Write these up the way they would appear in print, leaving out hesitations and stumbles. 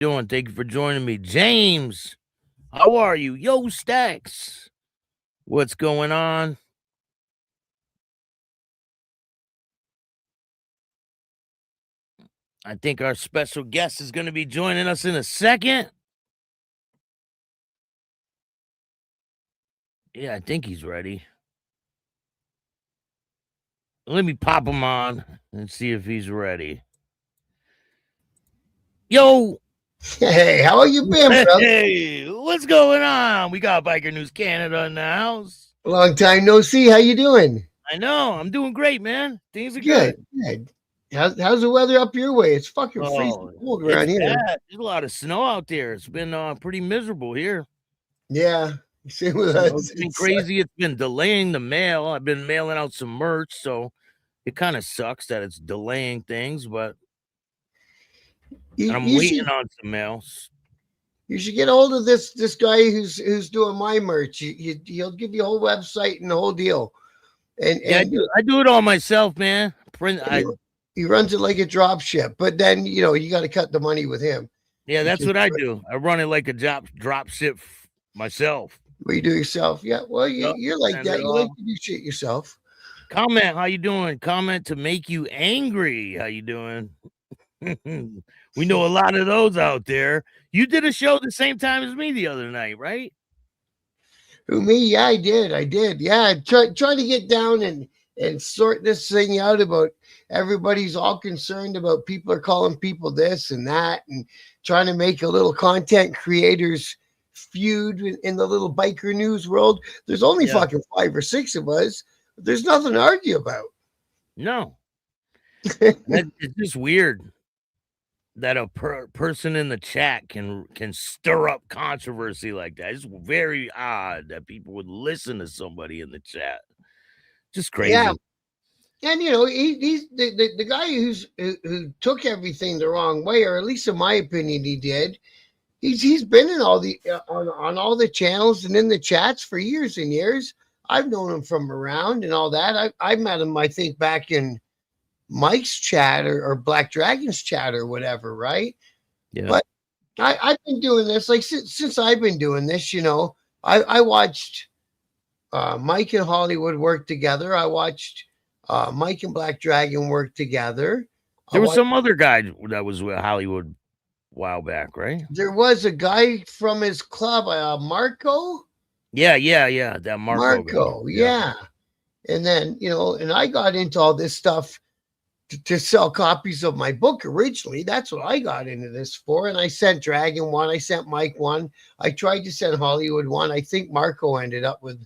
Doing? Thank you for joining me. James, how are you? Yo, Staxx. What's going on? I think our special guest is going to be joining us in a second. Yeah, I think he's ready. Let me pop him on and see if he's ready. Yo, Hey, how you been, brother? hey, what's going on? We got Biker News Canada in the house. Long time no see. How you doing? I know, I'm doing great, man. Things are Good, good. good. How's the weather up your way? It's fucking freezing Oh, cold it's around here. bad. There's a lot of snow out there. It's been pretty miserable here. Yeah, same with You know, us. it's been crazy. It's been delaying the mail. I've been mailing out some merch, so it kind of sucks that it's delaying things, but you, and I'm you waiting should on some mails. you should get a hold of this guy who's doing my merch. He'll give you a whole website and the whole deal. And Yeah, and I do it all myself, man. Print he, I he runs it like a drop ship. But then you got to cut the money with him Yeah, that's because what I do. I run it like a drop ship myself. what you do yourself. Yeah, well, Yep, you're like send it that. You like off. to do shit yourself. Comment, how you doing? Comment to make you angry. How you doing? We know a lot of those out there. You did a show the same time as me the other night, right? Who me? Yeah, I did. I did. Yeah, try to get down and sort this thing out about everybody's all concerned about people are calling people this and that and trying to make a little content creators feud in the little biker news world. There's only Yeah. fucking 5 or 6 of us. There's nothing to argue about. No. It's just weird that a person in the chat can stir up controversy like that. It's very odd that people would listen to somebody in the chat. Just Yeah, crazy. and he's the guy who took everything the wrong way, or at least in my opinion, he did. He's been in all the on all the channels and in the chats for years and years. I've known him from around and all that. I met him, I think, back in Mike's chat or Black Dragon's chat or whatever, right? Yeah. But I've been doing this like since I've been doing this. I watched Mike and Hollywood work together. I watched Mike and Black Dragon work together. I There was watched. some other guy that was with Hollywood a while back, right? There was a guy from his club, Marco. Yeah. That Marco guy. Marco, Yeah. yeah. And then, and I got into all this stuff to sell copies of my book originally. That's what I got into this for. And I sent Dragon one, I sent Mike one. I tried to send Hollywood one. I think Marco ended up with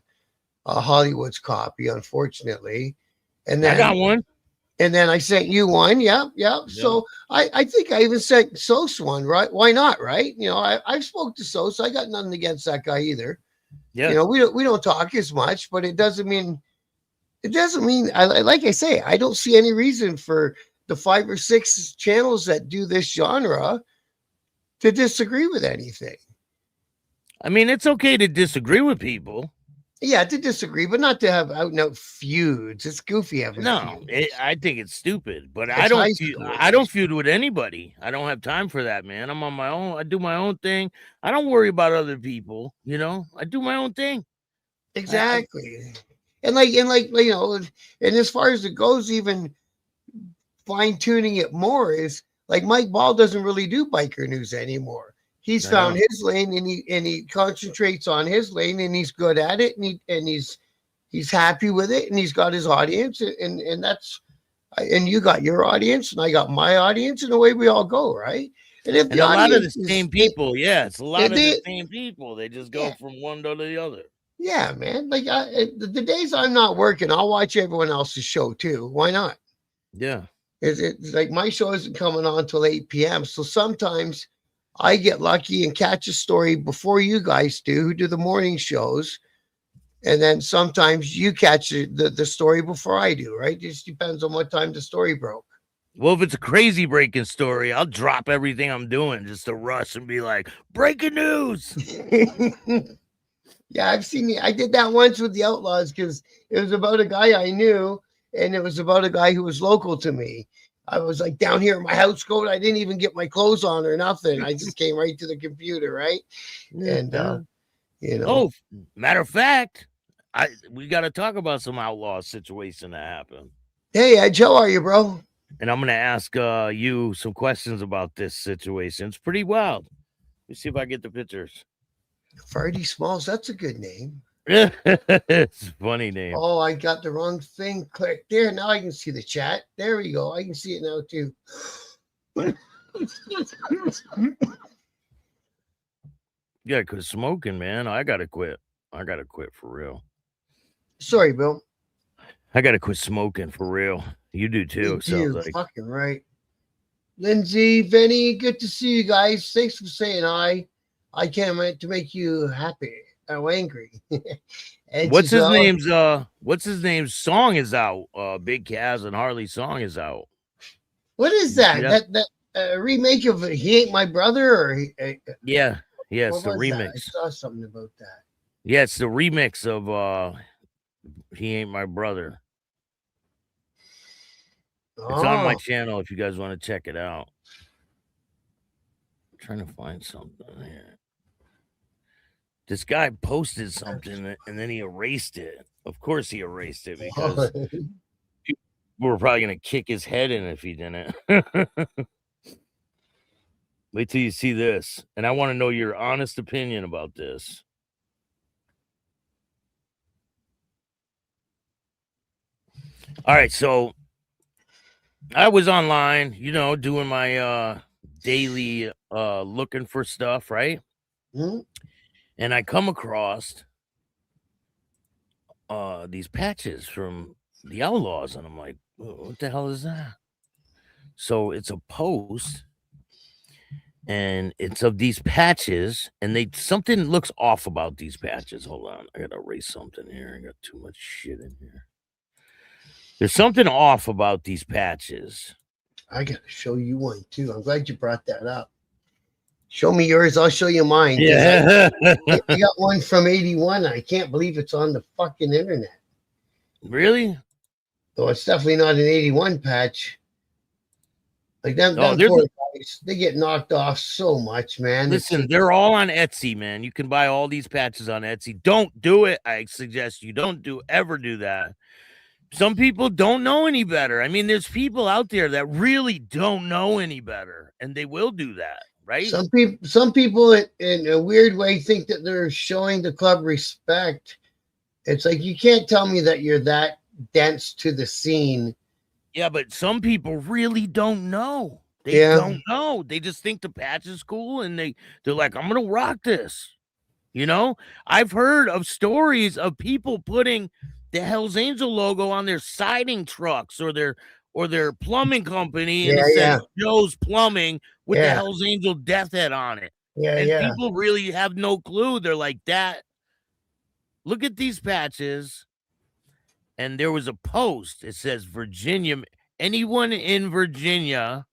Hollywood's copy, unfortunately. And I got then one. I sent you one. Yep, yep. Yeah. So I think I even sent Sos one, right? Why not, right? I spoke to Sos. I got nothing against that guy either. Yeah. We don't talk as much, but like I say, I don't see any reason for the 5 or 6 channels that do this genre to disagree with anything. I mean, it's okay to disagree with people. Yeah, to disagree, but not to have out and out feuds. It's goofy having No, feuds. I think it's stupid, but It's high school. I don't feud with anybody. I don't have time for that, man. I'm on my own. I do my own thing. I don't worry about other people. I do my own thing. Exactly. And and as far as it goes, even fine tuning it more is like Mike Ball doesn't really do biker news anymore. He's I found know. his lane and he concentrates on his lane and he's good at it and he's happy with it and he's got his audience and that's and you got your audience and I got my audience and away we all go, right? And if And the a lot of audience the is same people, yeah, it's a lot of the they, same people. They just go yeah, from one to the other. yeah, man. Like the days I'm not working, I'll watch everyone else's show too. Why not? Yeah. It's like my show isn't coming on till 8 p.m. So sometimes I get lucky and catch a story before you guys do, who do the morning shows. And then sometimes you catch the story before I do, right? It just depends on what time the story broke. Well, if it's a crazy breaking story, I'll drop everything I'm doing just to rush and be like, breaking news. Yeah, I've seen it. I did that once with the Outlaws because it was about a guy I knew and it was about a guy who was local to me. I was like down here in my house coat. I didn't even get my clothes on or nothing. I just came right to the computer, right? And you know, Oh, matter of fact, we got to talk about some outlaw situation that happened. hey Edge, how are you, bro? And I'm going to ask you some questions about this situation. It's pretty wild. Let me see if I get the pictures. Friday Smalls, that's a good name. It's a funny name. Oh, I got the wrong thing. Click there. Now I can see the chat. There we go. I can see it now too. You gotta quit smoking, man. I gotta quit. I gotta quit for real. Sorry, Bill. I gotta quit smoking for real. You do too. Sounds You're like. fucking right. Lindsay, Vinny, good to see you guys. Thanks for saying hi. I can't wait to make you happy or angry. What's his name's song is out. Big Kaz and Harley song is out. What is that? That remake of He Ain't My Brother or yeah, it's the remix. That? I saw something about that. Yeah, it's the remix of He Ain't My Brother. It's on my channel if you guys want to check it out. I'm trying to find something here. This guy posted something and then he erased it. Of course he erased it because people were probably going to kick his head in if he didn't. Wait till you see this. And I want to know your honest opinion about this. All right, so I was online, doing my daily looking for stuff, right? Mm-hmm. And I come across these patches from the Outlaws, and I'm like, what the hell is that? So it's a post, and it's of these patches, and something looks off about these patches. Hold on, I gotta erase something here. I got too much shit in here. There's something off about these patches. I gotta show you one too. I'm glad you brought that up. Show me yours, I'll show you mine. Yeah. I got one from 81. I can't believe it's on the fucking internet. Really? Though it's definitely not an 81 patch. Like them poor guys, they get knocked off so much, man. Listen, they're all on Etsy, man. You can buy all these patches on Etsy. Don't do it. I suggest you don't ever do that. Some people don't know any better. I mean, there's people out there that really don't know any better, and they will do that, right? Some people in a weird way think that they're showing the club respect. It's like you can't tell me that you're that dense to the scene. Yeah, but some people really don't know. They don't know. They just think the patch is cool, and they're like, I'm gonna rock this. I've heard of stories of people putting the Hell's Angel logo on their siding trucks or their plumbing company, and it says Joe's Plumbing with the Hell's Angel death head on it. And people really have no clue. They're like, that. Look at these patches. And there was a post. It says Virginia. Anyone in Virginia,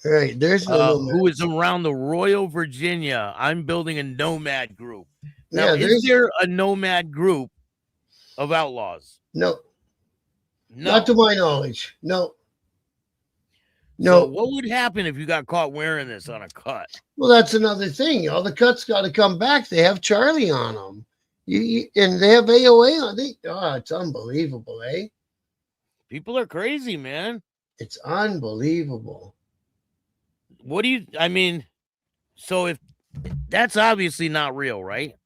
right? There's who is around the Royal Virginia. I'm building a nomad group. Now, is there a nomad group of outlaws? No. Not to my knowledge. No. So what would happen if you got caught wearing this on a cut? Well, that's another thing. All the cuts got to come back. They have Charlie on them. And they have AOA on it. Oh, it's unbelievable, eh? People are crazy, man. It's unbelievable. So if that's obviously not real, right?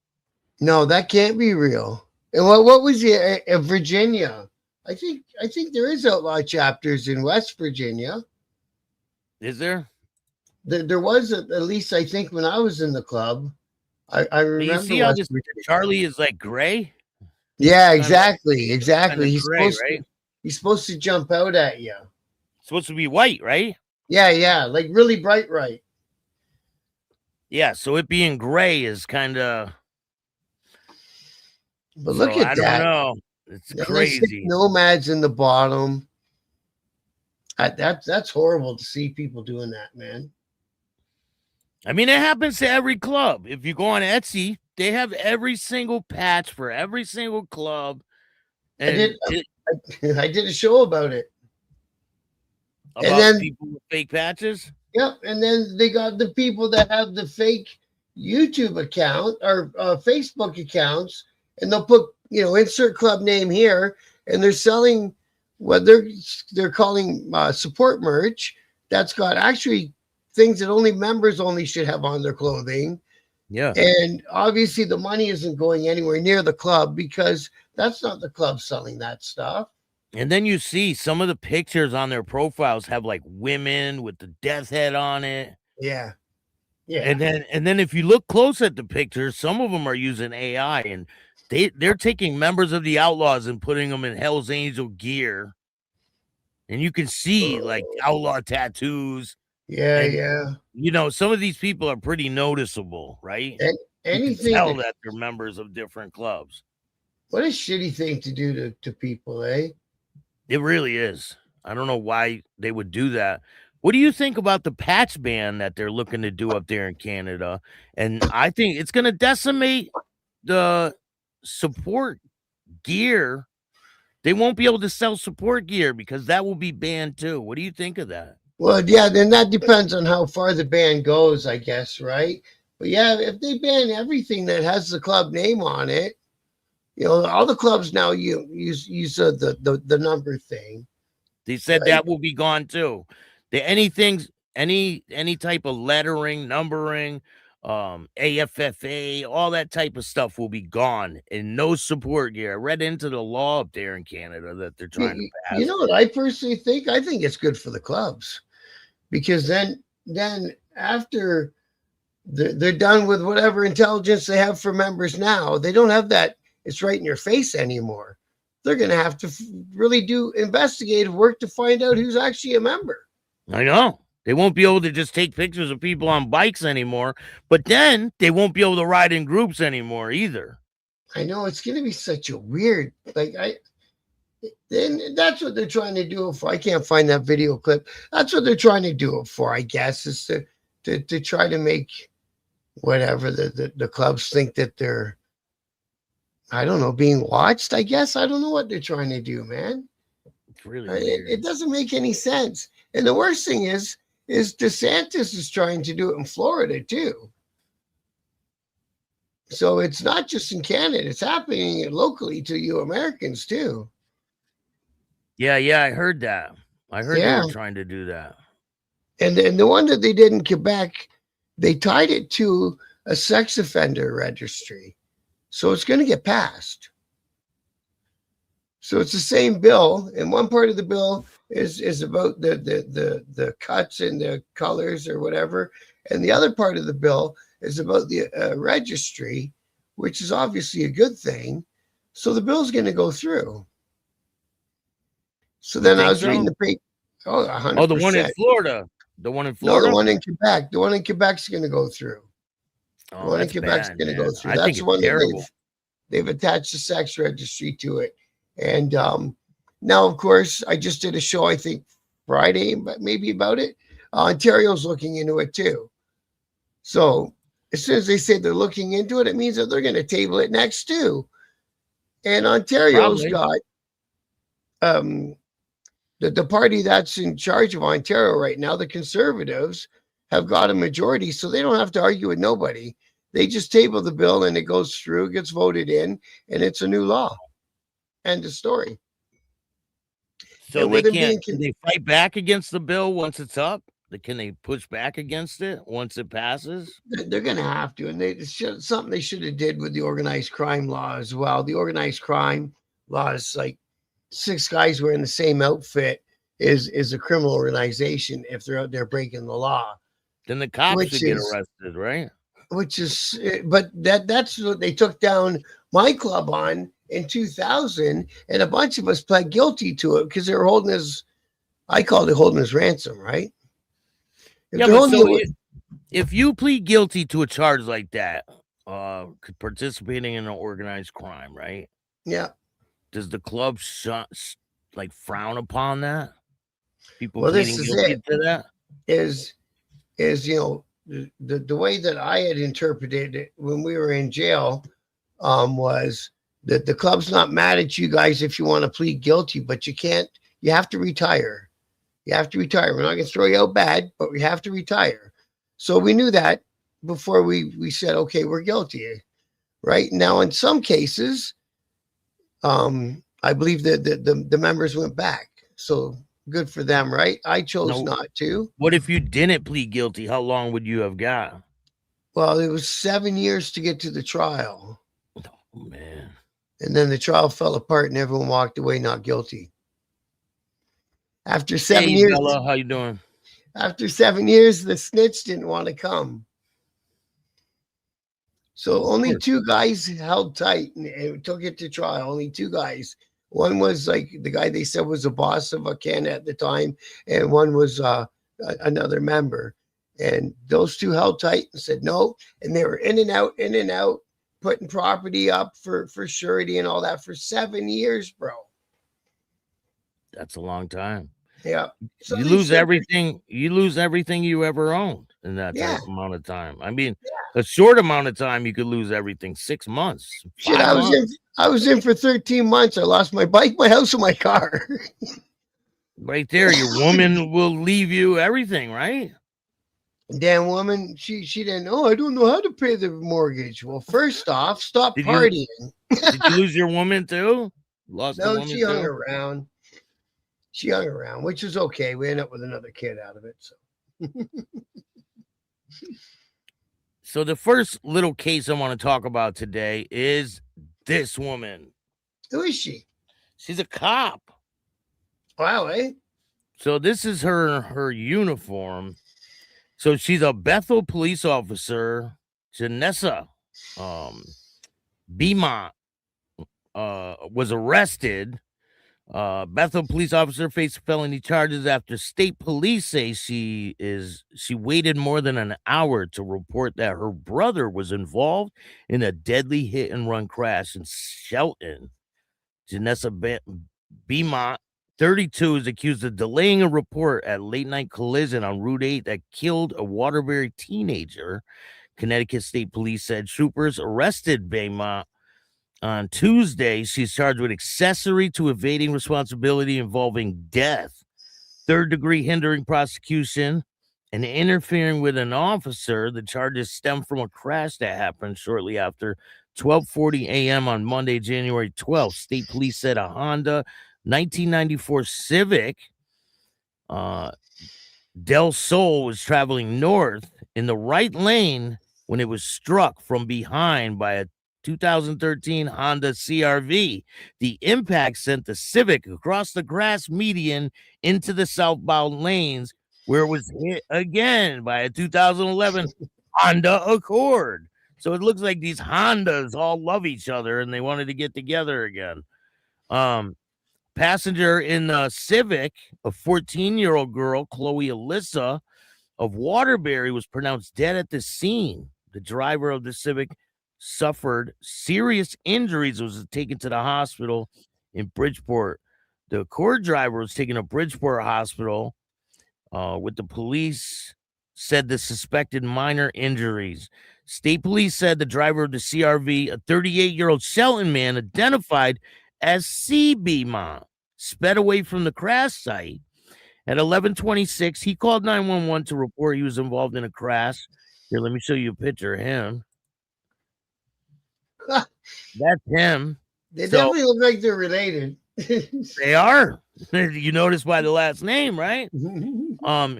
No, that can't be real. And what was it? Virginia? I think there is outlaw chapters in West Virginia. Is there? There was at least, I think, when I was in the club. I remember. You see how this Charlie is like gray? Yeah, exactly. He's gray, he's supposed to jump out at you. It's supposed to be white, right? Yeah, like really bright, right? Yeah, so it being gray is kind of. But look at that. I don't know. It's crazy. Nomads in the bottom. That's horrible to see people doing that, man. I mean, it happens to every club. If you go on Etsy, they have every single patch for every single club. And I did a show about it. And About then, people with fake patches? yep, and then they got the people that have the fake YouTube account or Facebook accounts, and they'll put, insert club name here, and they're selling what they're calling support merch that's got actually things that only members only should have on their clothing. Yeah. And obviously, the money isn't going anywhere near the club because that's not the club selling that stuff. And then you see some of the pictures on their profiles have like women with the death head on it. Yeah. Yeah. And then if you look close at the pictures, some of them are using AI, and they're taking members of the Outlaws and putting them in Hell's Angel gear. And you can see like outlaw tattoos. Yeah. And Yeah. some of these people are pretty noticeable, right? And You can anything tell that, that they're members of different clubs. what a shitty thing to do to people, eh? It really is. I don't know why they would do that. What do you think about the patch ban that they're looking to do up there in Canada? And I think it's going to decimate the support gear. They won't be able to sell support gear because that will be banned too. What do you think of that? Well, yeah, then that depends on how far the ban goes, I guess, right? But yeah, if they ban everything that has the club name on it, all the clubs now use the number thing. They said Right. that will be gone too. Any type of lettering, numbering, AFFA, all that type of stuff will be gone, and no support gear. I read into the law up there in Canada that they're trying to pass. You know what I personally think? I think it's good for the clubs because then after they're done with whatever intelligence they have for members now, they don't have that. It's right in your face anymore. They're going to have to really do investigative work to find out who's actually a member. I know. They won't be able to just take pictures of people on bikes anymore, but then they won't be able to ride in groups anymore either. I know it's going to be such a weird, then that's what they're trying to do it for. I can't find that video clip. That's what they're trying to do it for, I guess, is to try to make whatever the clubs think that they're, I don't know, being watched, I guess. I don't know what they're trying to do, man. It's really weird. It doesn't make any sense. And the worst thing is DeSantis is trying to do it in Florida too. So it's not just in Canada, it's happening locally to you Americans too. Yeah, I heard that. I heard they were trying to do that. And the one that they did in Quebec, they tied it to a sex offender registry. So it's going to get passed. So it's the same bill, and one part of the bill is about the cuts and the colors or whatever, and the other part of the bill is about the registry, which is obviously a good thing. So the bill's going to go through. So then I was reading the paper. Oh, 100%. Oh, the one in Florida. The one in Florida? No, the one in Quebec. The one in Quebec's going to go through. Oh, the one in Quebec's going to go through. I That's think the one terrible. that they've attached the sex registry to it. And now, of course, I just did a show, I think Friday, but maybe about it. Ontario's looking into it too. So as soon as they say they're looking into it, it means that they're going to table it next too. And Ontario's got the party that's in charge of Ontario right now, the Conservatives, have got a majority, so they don't have to argue with nobody. They just table the bill and it goes through, gets voted in, and it's a new law. End of story. So can they fight back against the bill once it's up? Can they push back against it once it passes? They're going to have to, and it's something they should have did with the organized crime law as well. The organized crime law is like 6 guys wearing the same outfit is a criminal organization if they're out there breaking the law. Then the cops should get arrested, right? Which is, but that's what they took down my club on in 2000, and a bunch of us pled guilty to it because they were holding us, I called it holding us ransom, right? If you plead guilty to a charge like that, participating in an organized crime, right? Yeah. Does the club frown upon that? People pleading guilty to that? Is the way that I had interpreted it when we were in jail was that the club's not mad at you guys if you want to plead guilty, but you have to retire. You have to retire. We're not going to throw you out bad, but we have to retire. So we knew that before we said, okay, we're guilty. Right now, in some cases, I believe that the members went back. So good for them, right? I chose No, not to. what if you didn't plead guilty? How long would you have got? Well, it was 7 years to get to the trial. Oh, man. And then the trial fell apart and everyone walked away not guilty. After Hey, 7 years, Bella, how you doing? after 7 years, the snitch didn't want to come. So only two guys held tight and took it to trial. Only two guys. One was like the guy they said was the boss of a can at the time, and one was another member. And those two held tight and said no. And they were in and out, putting property up for surety and all that for 7 years, bro. That's a long time. Yeah. So you lose everything. You lose everything you ever owned in that Yeah. amount of time. I mean, a short amount of time, you could lose everything. 6 months. Shit, 5 months. I was in for 13 months. I lost my bike, my house, and my car. Right there, your woman will leave you everything, right? Damn woman, she didn't know. I don't know how to pay the mortgage. Well, first off, stop Did partying. Did you lose your woman too? Lost the No, woman she too? hung around. She hung around, which is okay. We ended up with another kid out of it. So So the first little case I want to talk about today is this woman. who is she? She's a cop. Wow, eh? So this is her uniform. So she's a Bethel police officer, Janessa Beaumont, was arrested. Bethel police officer faced felony charges after state police say she waited more than an hour to report that her brother was involved in a deadly hit and run crash in Shelton. Janessa Beaumont, 32, is accused of delaying a report at late night collision on Route 8 that killed a Waterbury teenager. Connecticut State Police said troopers arrested Beaumont on Tuesday. She's charged with accessory to evading responsibility involving death, third-degree hindering prosecution, and interfering with an officer. The charges stem from a crash that happened shortly after 12:40 a.m. on Monday, January 12th. State police said a Honda 1994 Civic Del Sol was traveling north in the right lane when it was struck from behind by a 2013 Honda CRV. The impact sent the Civic across the grass median into the southbound lanes, where it was hit again by a 2011 Honda Accord. So it looks like these Hondas all love each other and they wanted to get together again. Passenger in the Civic, a 14-year-old girl, Chloe Alyssa of Waterbury, was pronounced dead at the scene. The driver of the Civic suffered serious injuries, was taken to the hospital in Bridgeport. The Accord driver was taken to Bridgeport Hospital with the police said the suspected minor injuries. State police said the driver of the CRV, a 38-year-old Shelton man identified as C. Beaumont, sped away from the crash site. At 11:26, he called 911 to report he was involved in a crash. Here, let me show you a picture of him. That's him. They definitely look like they're related. They are. You notice by the last name, right?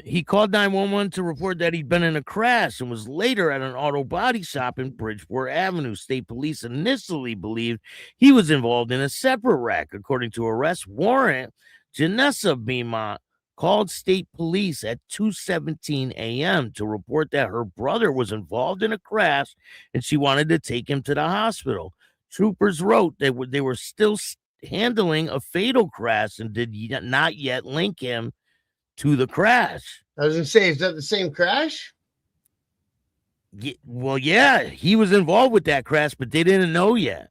He called 911 to report that he'd been in a crash and was later at an auto body shop in Bridgeport Avenue. State police initially believed he was involved in a separate wreck. According to arrest warrant, Janessa Beaumont called state police at 2:17 a.m. to report that her brother was involved in a crash and she wanted to take him to the hospital. Troopers wrote that they were still handling a fatal crash and did not yet link him to the crash. I was gonna say, is that the same crash? Well, yeah, he was involved with that crash, but they didn't know yet.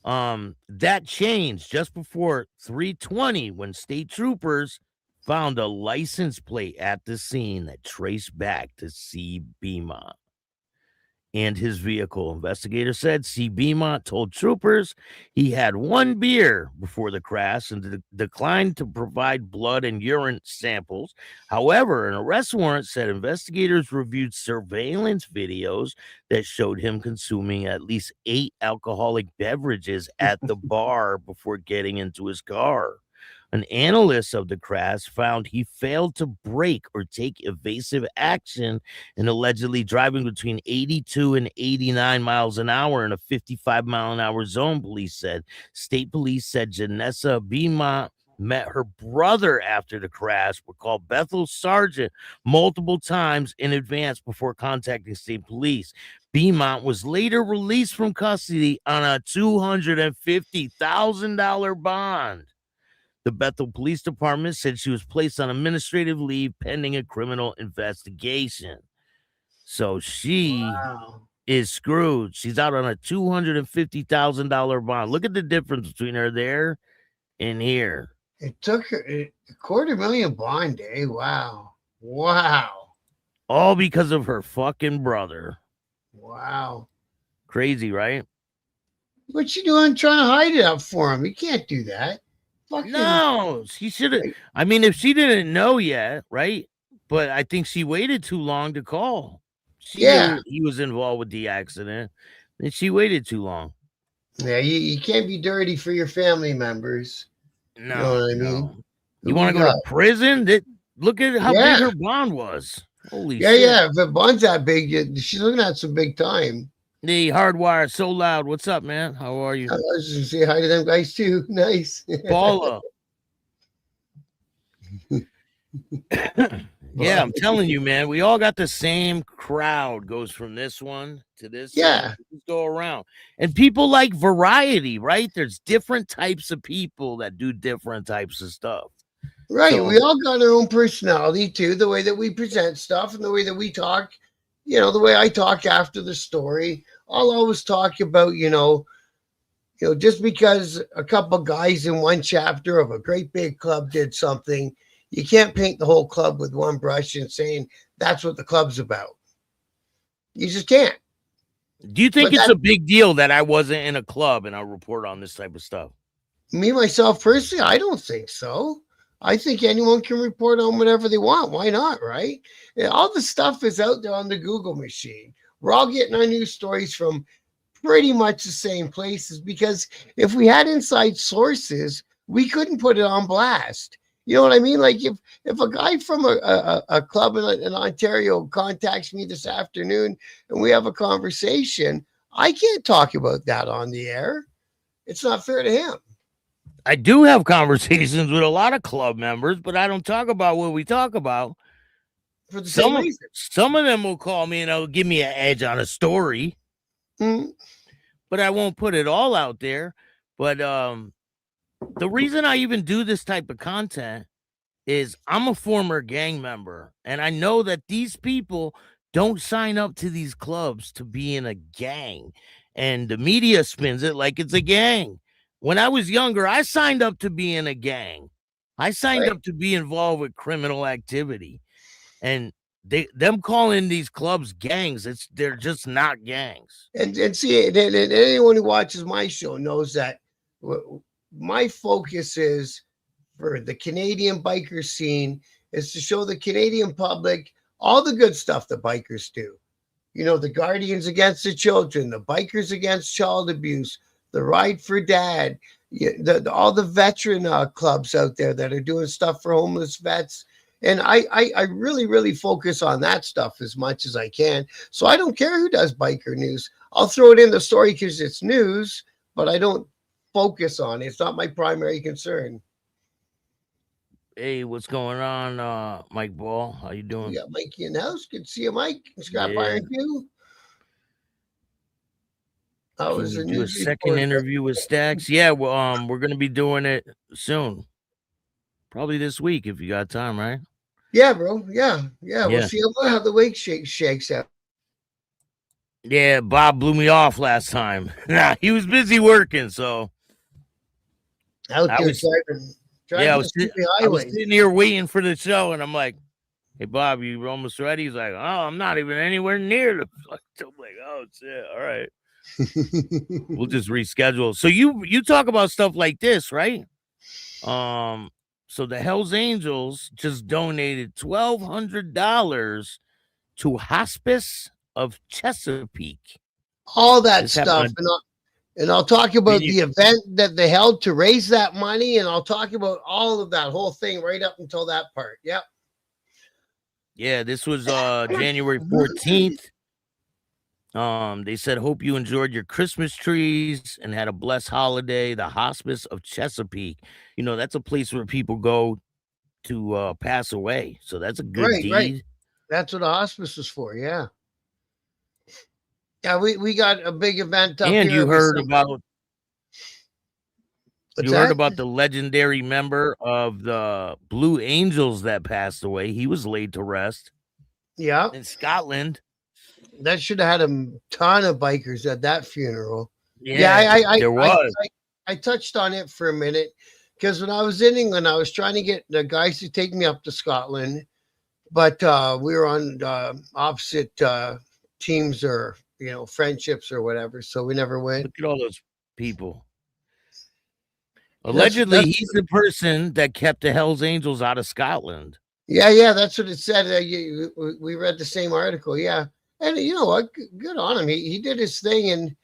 That changed just before 3:20 when state troopers found a license plate at the scene that traced back to C. Beaumont. and his vehicle. Investigators said C. Beaumont told troopers he had one beer before the crash and declined to provide blood and urine samples. However, an arrest warrant said investigators reviewed surveillance videos that showed him consuming at least 8 alcoholic beverages at the bar before getting into his car. An analyst of the crash found he failed to brake or take evasive action and allegedly driving between 82 and 89 miles an hour in a 55-mile-an-hour zone, police said. State police said Janessa Beaumont met her brother after the crash, but called Bethel Sargent multiple times in advance before contacting state police. Beaumont was later released from custody on a $250,000 bond. The Bethel Police Department said she was placed on administrative leave pending a criminal investigation. So she Wow. is screwed. She's out on a $250,000 bond. Look at the difference between her there and here. It took her a $250,000 bond, eh? Wow. Wow. All because of her fucking brother. Wow. Crazy, right? What you doing trying to hide it up for him? You can't do that. Fucking No, she should have. I mean, if she didn't know yet, right? But I think she waited too long to call. She Yeah. knew he was involved with the accident, and she waited too long. Yeah, you can't be dirty for your family members. No, You know what I mean? no. Who You want to we go got? to prison? Look at how Yeah. big her bond was. Holy Yeah, shit. yeah. If the bond's that big, she's looking at some big time. The Hardwire so loud. What's up, man? How are you? I was just gonna say hi to them guys too. Nice. Paula. Yeah, I'm telling you, man. We all got the same crowd. Goes from this one to this. Yeah. One. Just go around. And people like variety, right? There's different types of people that do different types of stuff. Right. So- We all got our own personality too, the way that we present stuff and the way that we talk. You know, the way I talk after the story. I'll always talk about, just because a couple guys in one chapter of a great big club did something, you can't paint the whole club with one brush and saying that's what the club's about. You just can't. Do you think But it's a big deal that I wasn't in a club and I report on this type of stuff? Me, myself, personally, I don't think so. I think anyone can report on whatever they want. Why not, right? And all the stuff is out there on the Google machine. We're all getting our news stories from pretty much the same places because if we had inside sources, we couldn't put it on blast. You know what I mean? Like if a guy from a club in Ontario contacts me this afternoon and we have a conversation, I can't talk about that on the air. It's not fair to him. I do have conversations with a lot of club members, but I don't talk about what we talk about. For the same reason. Some of them will call me and they'll give me an edge on a story, but I won't put it all out there. But the reason I even do this type of content is I'm a former gang member, and I know that these people don't sign up to these clubs to be in a gang, and the media spins it like it's a gang. When I was younger, I signed up to be in a gang. I signed up to be involved with criminal activity, and them calling these clubs gangs, they're just not gangs. And see, and anyone who watches my show knows that my focus is for the Canadian biker scene is to show the Canadian public all the good stuff the bikers do. You know, the Guardians Against the Children, the Bikers Against Child Abuse, the Ride for Dad, all the veteran clubs out there that are doing stuff for homeless vets. And I really, really focus on that stuff as much as I can. So I don't care who does biker news. I'll throw it in the story because it's news, but I don't focus on it. It's not my primary concern. Hey, what's going on, Mike Ball? How you doing? We got Mikey in the house. Good to see you, Mike. Scrap Iron Q. Can we do a second interview with Staxx? Yeah, well, we're gonna be doing it soon. Probably this week if you got time, right? Yeah, bro. Yeah. We'll see how the week shakes out. Yeah, Bob blew me off last time. He was busy working, so out there I was sitting here waiting for the show, and I'm like, "Hey, Bob, you almost ready?" He's like, "Oh, I'm not even anywhere near the." I'm like, "Oh shit! All right, we'll just reschedule." So you talk about stuff like this, right? Um, so the Hell's Angels just donated $1,200 to Hospice of Chesapeake. All that This happened stuff. on And I'll talk about Janu the event that they held to raise that money, and I'll talk about all of that whole thing right up until that part. Yep. Yeah, this was January 14th. They said, "Hope you enjoyed your Christmas trees and had a blessed holiday." The Hospice of Chesapeake. You know, that's a place where people go to pass away. So that's a good Right, right. deed. That's what a hospice is for. Yeah. Yeah, we got a big event up And here. What's you heard that? about the legendary member of the Blue Angels that passed away. He was laid to rest Yeah. in Scotland. That should have had a ton of bikers at that funeral. Yeah, there was. I touched on it for a minute because when I was in England, I was trying to get the guys to take me up to Scotland, but we were on opposite teams or friendships or whatever, so we never went. Look at all those people. Allegedly, he's the person that kept the Hells Angels out of Scotland. Yeah, that's what it said. We read the same article. Yeah, and you know what? Good on him. He did his thing, and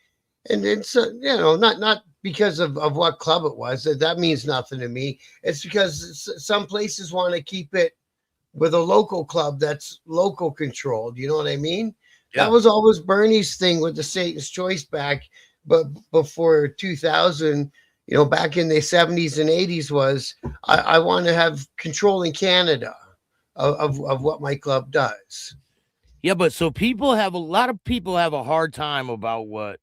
it's not because of what club it was. That means nothing to me. It's because some places want to keep it with a local club that's local controlled. You know what I mean? Yeah. That was always Bernie's thing with the Satan's Choice back, but before 2000. Back in the 70s and 80s was I want to have control in Canada of what my club does. Yeah, but so a lot of people have a hard time about what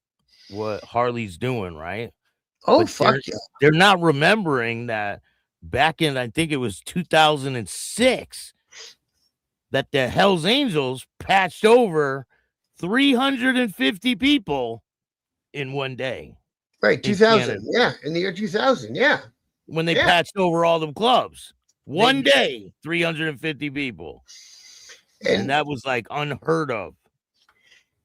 Harley's doing, right? Oh, but fuck yeah. They're not remembering that back in, I think it was 2006, that the Hells Angels patched over 350 people in one day. Right, 2000. Yeah, in the year 2000. Yeah. When they patched over all them clubs. One day, 350 people. And that was like unheard of.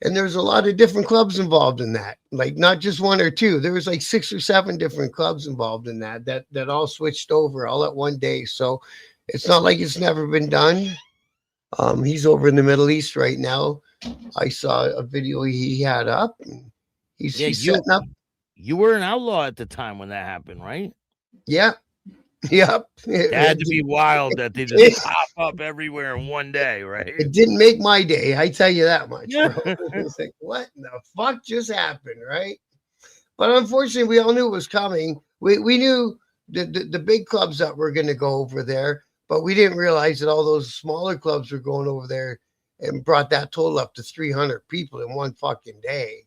And there's a lot of different clubs involved in that. Like not just one or two. There was like 6 or 7 different clubs involved in that all switched over all at one day. So it's not like it's never been done. He's over in the Middle East right now. I saw a video he had up. He's setting up. You were an outlaw at the time when that happened, right? Yeah. Yep. It had to be wild that they just pop up everywhere in one day, right? It didn't make my day. I tell you that much, bro. It's like, what in the fuck just happened, right? But unfortunately, we all knew it was coming. We knew the big clubs that were going to go over there, but we didn't realize that all those smaller clubs were going over there and brought that total up to 300 people in one fucking day.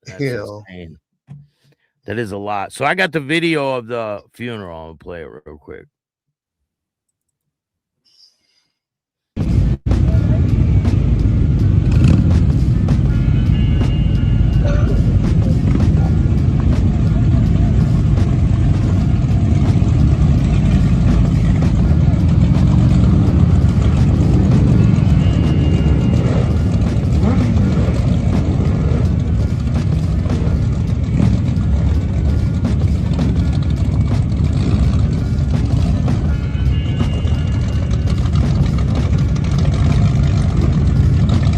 That's insane. That is a lot. So I got the video of the funeral. I'll play it real quick.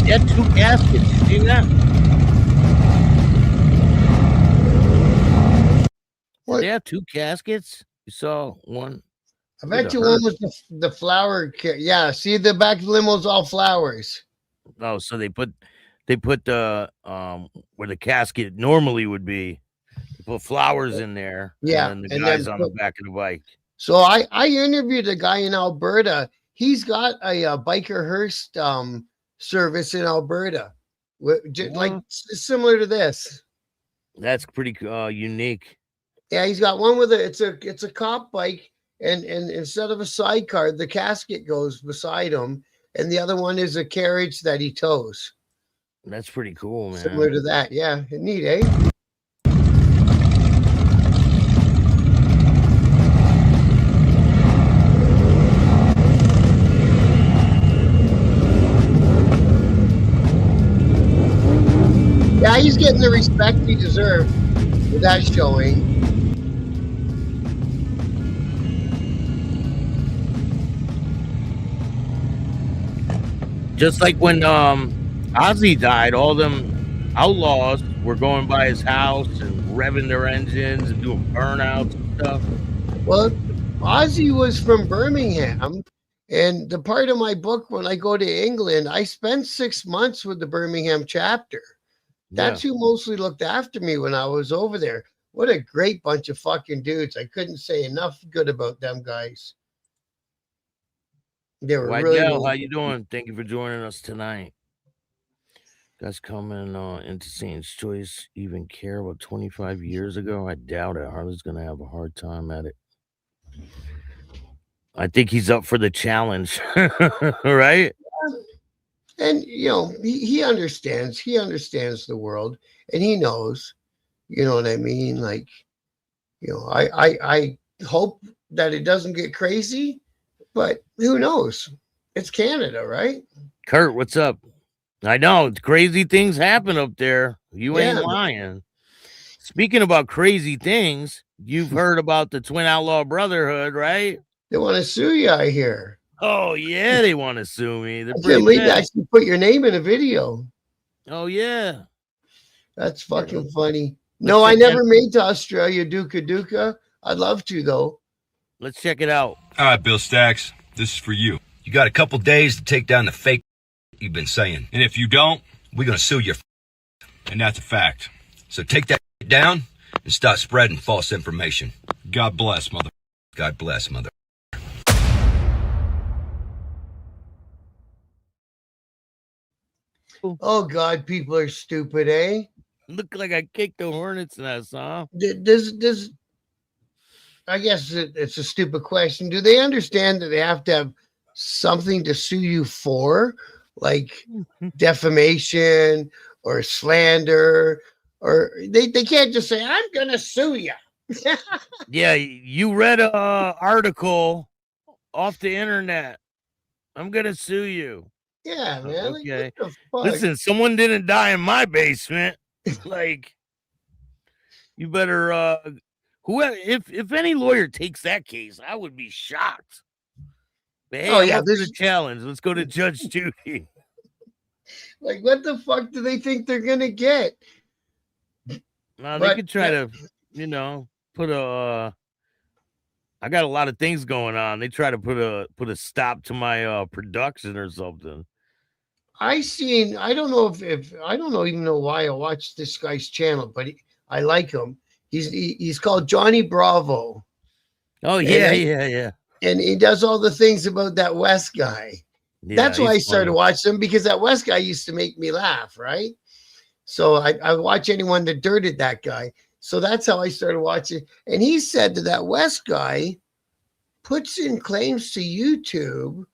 They had 2 caskets. You seen that? What? They have 2 caskets. You saw one. I bet you one was the flower. Yeah, see the back of the limo's all flowers. Oh, so they put the where the casket normally would be. They put flowers in there. Yeah, and then the guy's on the back of the bike. So I interviewed a guy in Alberta. He's got a biker hearse service in Alberta, like similar to this. That's pretty unique. Yeah, he's got one with it's a cop bike, and instead of a sidecar, the casket goes beside him, and the other one is a carriage that he tows. That's pretty cool, man. Similar to that, yeah, neat, eh? Yeah, he's getting the respect he deserved with that showing. Just like when Ozzy died, all them outlaws were going by his house and revving their engines and doing burnouts and stuff. Well, Ozzy was from Birmingham, and the part of my book when I go to England, I spent 6 months with the Birmingham chapter. Yeah. That's who mostly looked after me when I was over there. What a great bunch of fucking dudes. I couldn't say enough good about them guys. They were really, Wydell, how really you good. doing? Thank you for joining us tonight. Guys coming into Saint's Choice even care about 25 years ago? I doubt it. Harley's gonna have a hard time at it. I think he's up for the challenge, right? And he understands. He understands the world, and he knows. You know what I mean? Like, I hope that it doesn't get crazy, but who knows? It's Canada, right? Kurt, what's up? I know crazy things happen up there. You ain't Yeah, lying. Speaking about crazy things, you've heard about the Twin Outlaw Brotherhood, right? they want to sue you, I hear. Oh yeah, they want to sue me. They're I pretty can't believe they pissed. actually put your name in a video. Oh yeah. That's Yeah, fucking funny. let's No, I check that. never made to Australia, Duka Duka. I'd love to, though. Let's check it out. All right, Bill Staxx, this is for you. You got a couple days to take down the fake you've been saying. And if you don't, we're going to sue your and that's a fact. So take that down and stop spreading false information. God bless, mother. God bless, mother. Oh, God, people are stupid, eh? Look like I kicked the hornet's nest, huh? Does I guess it's a stupid question. Do they understand that they have to have something to sue you for, like defamation or slander, or they can't just say, "I'm gonna sue you." Yeah, you read a article off the internet. I'm gonna sue you. Yeah, man. Like, Okay. what the fuck? Listen, someone didn't die in my basement. Like, you better whoever if any lawyer takes that case, I would be shocked. But hey, Oh, I'm yeah, up for the challenge. Let's go to Judge Judy. Like, what the fuck do they think they're gonna get? No, they could try to, put a I got a lot of things going on. They try to put a stop to my production or something. I don't know if I don't know even know why I watched this guy's channel, but I like him. He's called Johnny Bravo. Oh yeah. And he does all the things about that West guy. Yeah, That's why I he's started funny. watching him, because that West guy used to make me laugh, right? So I watch anyone that dirted that guy. So that's how I started watching. And he said that West guy puts in claims to YouTube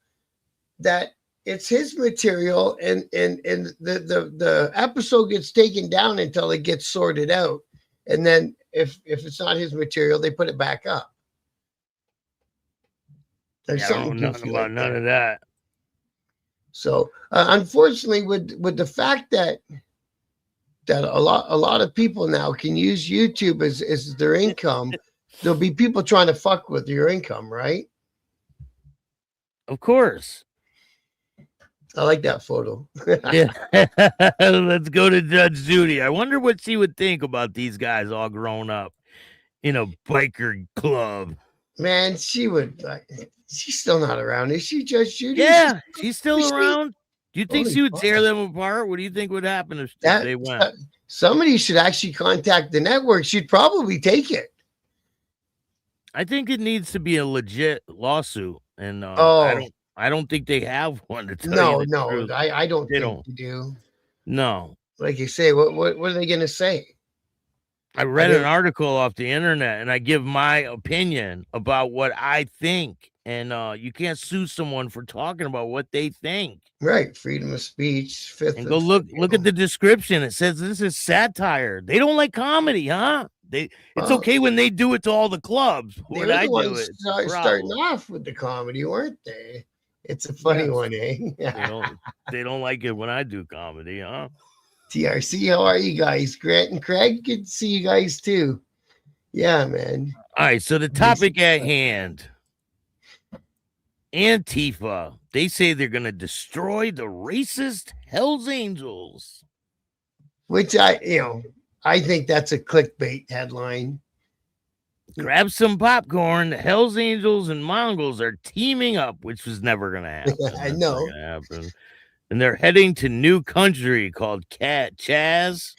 that it's his material, and the episode gets taken down until it gets sorted out. And then if it's not his material, they put it back up. There's I don't know nothing about none of that. So unfortunately, with the fact that a lot of people now can use YouTube as their income, there'll be people trying to fuck with your income, right? Of course. I like that photo. Yeah. Let's go to Judge Judy. I wonder what she would think about these guys all grown up in a biker club. Man, she would. She's still not around, is she, Judge Judy? Yeah, she's still around. Do you think Holy she would fuck. tear them apart? What do you think would happen if they went? Somebody should actually contact the network. She'd probably take it. I think it needs to be a legit lawsuit, and I don't think they have one. To tell you the truth. I don't think they do. No, like you say, what are they going to say? I read an article off the internet, and I give my opinion about what I think, and you can't sue someone for talking about what they think. Right, freedom of speech. And go look at the description. It says this is satire. They don't like comedy, huh? It's okay when they do it to all the clubs. They were the ones starting off with the comedy, weren't they? It's a funny one, eh? They don't like it when I do comedy, huh? TRC, how are you guys? Grant and Craig, good to see you guys too. Yeah, man. All right, so the topic at hand, Antifa. They say they're going to destroy the racist Hells Angels. Which I think that's a clickbait headline. Grab some popcorn. The Hells Angels and Mongols are teaming up, which was never going to happen. I know. Happen. And they're heading to new country called Chaz.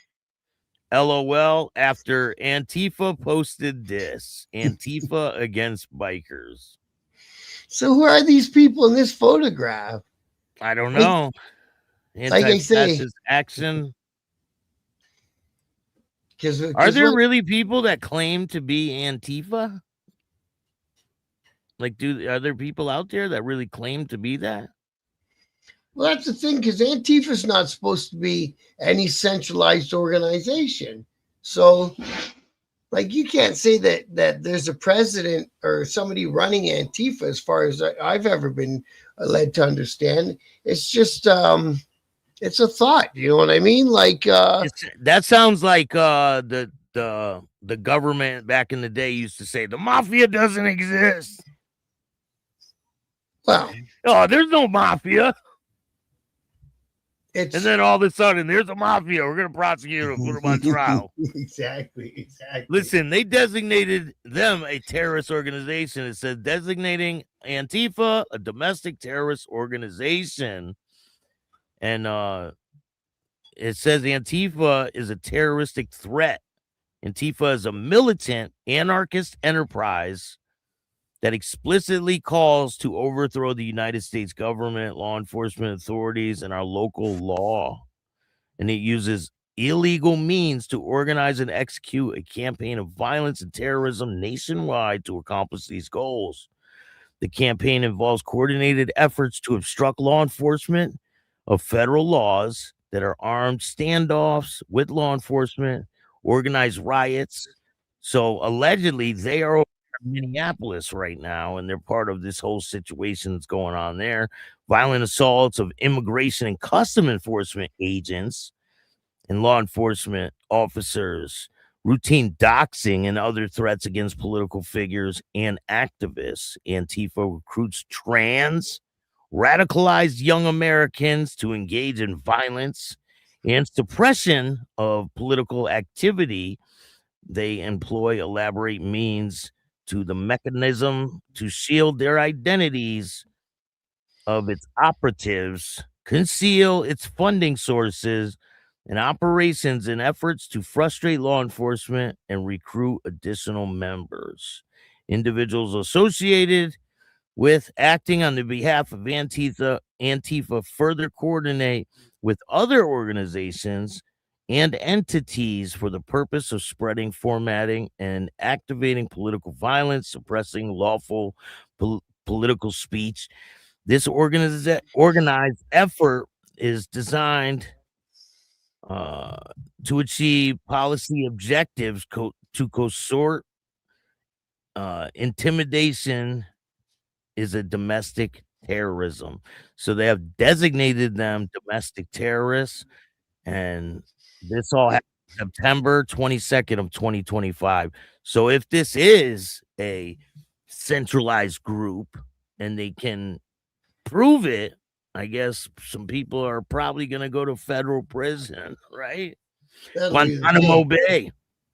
LOL, after Antifa posted this. Antifa against bikers. So who are these people in this photograph? I don't know. Like I say, action. Cause are there really people that claim to be Antifa? Like, are there people out there that really claim to be that? Well, that's the thing, because Antifa is not supposed to be any centralized organization. So, like, you can't say that there's a president or somebody running Antifa, as far as I've ever been led to understand. It's just it's a thought, you know what I mean? Like that sounds like the government back in the day used to say the mafia doesn't exist. Well, there's no mafia. And then all of a sudden, there's a mafia. We're going to prosecute him, put him on trial. Exactly. Listen, they designated them a terrorist organization. It says designating Antifa a domestic terrorist organization. And it says Antifa is a terroristic threat. Antifa is a militant anarchist enterprise that explicitly calls to overthrow the United States government, law enforcement authorities, and our local law. And it uses illegal means to organize and execute a campaign of violence and terrorism nationwide to accomplish these goals. The campaign involves coordinated efforts to obstruct law enforcement of federal laws that are armed standoffs with law enforcement, organized riots. So allegedly, they are Minneapolis right now, and they're part of this whole situation that's going on there. Violent assaults of immigration and custom enforcement agents and law enforcement officers, routine doxing and other threats against political figures and activists. Antifa recruits trans, radicalized young Americans to engage in violence and suppression of political activity. They employ elaborate means to the mechanism to shield their identities of its operatives, conceal its funding sources and operations in efforts to frustrate law enforcement and recruit additional members. Individuals associated with acting on the behalf of Antifa further coordinate with other organizations and entities for the purpose of spreading, formatting, and activating political violence, suppressing lawful political speech. This organized effort is designed to achieve policy objectives to coerce intimidation is a domestic terrorism. So they have designated them domestic terrorists, and this all happened September 22nd of 2025. So if this is a centralized group and they can prove it, I guess some people are probably going to go to federal prison, right? Guantanamo Bay.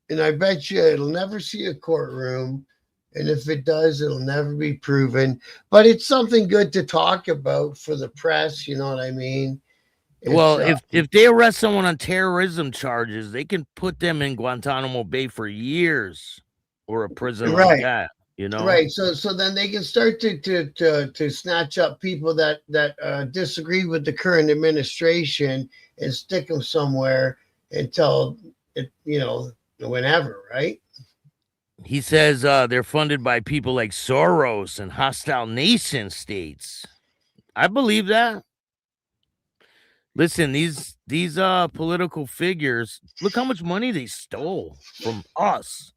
And I bet you it'll never see a courtroom. And if it does, it'll never be proven. But it's something good to talk about for the press. You know what I mean? Well, if they arrest someone on terrorism charges, they can put them in Guantanamo Bay for years or a prison like that. You know, right? So then they can start to snatch up people that disagree with the current administration and stick them somewhere until it, whenever, right? He says they're funded by people like Soros and hostile nation states. I believe that. Listen, these political figures, look how much money they stole from us